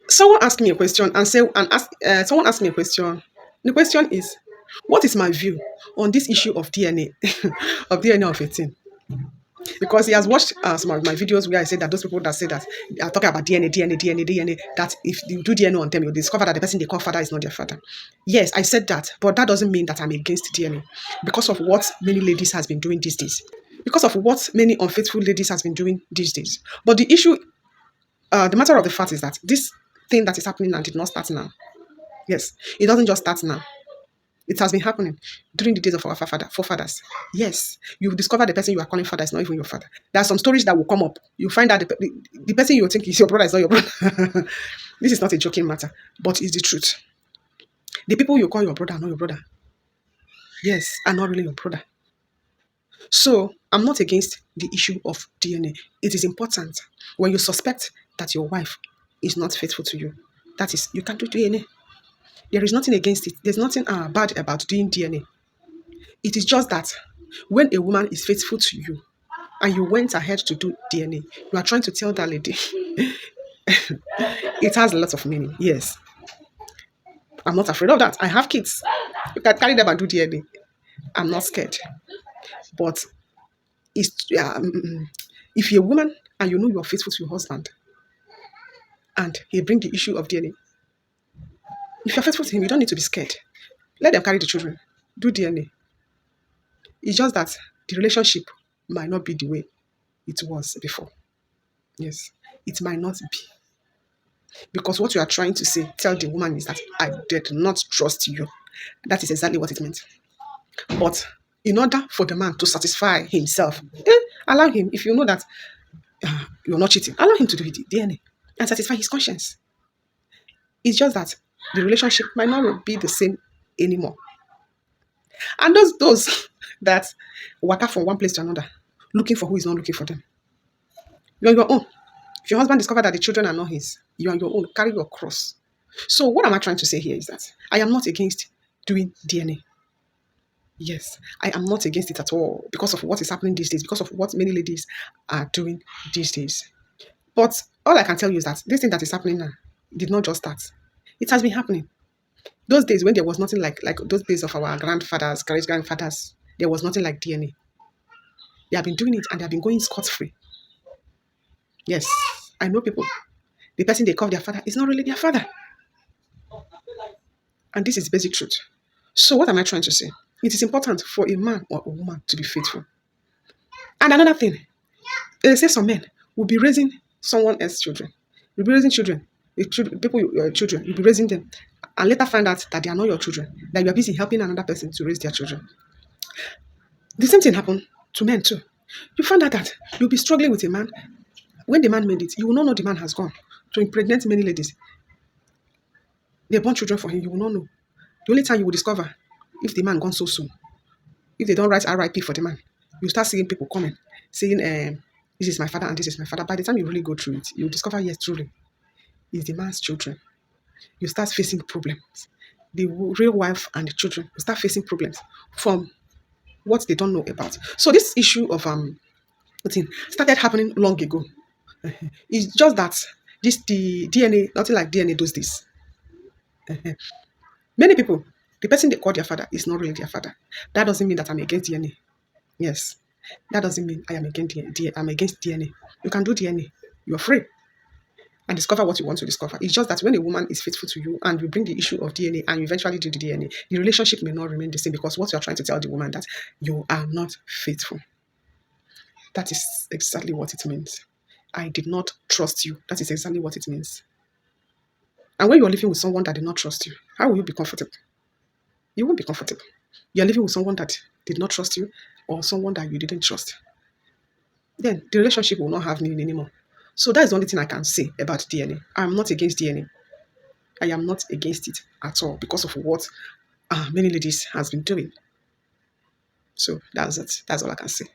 Someone asked me a question and say and ask someone asked me a question. The question is, what is my view on this issue of DNA of DNA of 18? Because he has watched some of my videos where I said that those people that say that are talking about DNA, that if you do DNA on them, you'll discover that the person they call father is not their father. Yes, I said that, but that doesn't mean that I'm against DNA because of what many ladies has been doing these days. Because of what many unfaithful ladies has been doing these days. But the issue, the matter of the fact is that this thing that is happening now did not start now. Yes, it doesn't just start now. It has been happening during the days of our forefathers. Yes, you discover the person you are calling father is not even your father. There are some stories that will come up. You find out the person you think is your brother is not your brother. This is not a joking matter, but it's the truth. The people you call your brother are not your brother. Yes, are not really your brother. So I'm not against the issue of DNA. It is important when you suspect that your wife is not faithful to you. That is, you can do DNA. There is nothing against it. There's nothing bad about doing DNA. It is just that when a woman is faithful to you and you went ahead to do DNA, you are trying to tell that lady it has a lot of meaning. Yes, I'm not afraid of that. I have kids. You can carry them and do DNA. I'm not scared. But it's, if you're a woman and you know you're faithful to your husband and he bring the issue of DNA, if you're faithful to him, you don't need to be scared. Let them carry the children. Do DNA. It's just that the relationship might not be the way it was before. Yes, it might not be. Because what you are trying to say, tell the woman is that I did not trust you. That is exactly what it meant. But in order for the man to satisfy himself, allow him, if you know that you're not cheating, allow him to do the DNA and satisfy his conscience. It's just that the relationship might not be the same anymore. And those that work out from one place to another, looking for who is not looking for them. You're on your own. If your husband discovered that the children are not his, you're on your own. Carry your cross. So what am I trying to say here is that I am not against doing DNA. Yes, I am not against it at all because of what is happening these days, because of what many ladies are doing these days. But all I can tell you is that this thing that is happening now did not just start. It has been happening. Those days when there was nothing like those days of our grandfathers, great grandfathers, there was nothing like DNA. They have been doing it and they have been going scot-free. Yes, I know people. The person they call their father is not really their father. And this is basic truth. So what am I trying to say? It is important for a man or a woman to be faithful. And another thing, they say some men will be raising someone else's children. You'll be raising children. People, your children, you'll be raising them. And later find out that they are not your children. That you are busy helping another person to raise their children. The same thing happened to men too. You find out that you'll be struggling with a man. When the man made it, you will not know the man has gone to impregnate many ladies. They born children for him, you will not know. The only time you will discover if the man gone so soon, if they don't write RIP for the man, you start seeing people coming, saying, this is my father and this is my father. By the time you really go through it, you discover, yes, truly, it's the man's children. You start facing problems. The real wife and the children will start facing problems from what they don't know about. So this issue of thing started happening long ago. It's just that the DNA, nothing like DNA does this. Many people, the person they call their father is not really their father. That doesn't mean that I'm against DNA. Yes. That doesn't mean I am against DNA. I'm against DNA. You can do DNA. You're free. And discover what you want to discover. It's just that when a woman is faithful to you and you bring the issue of DNA and you eventually do the DNA, the relationship may not remain the same because what you're trying to tell the woman that you are not faithful. That is exactly what it means. I did not trust you. That is exactly what it means. And when you're living with someone that did not trust you, how will you be comfortable? You won't be comfortable. You're living with someone that did not trust you or someone that you didn't trust. Then the relationship will not have meaning anymore. So that is the only thing I can say about DNA. I'm not against DNA. I am not against it at all because of what many ladies has been doing. So that's it. That's all I can say.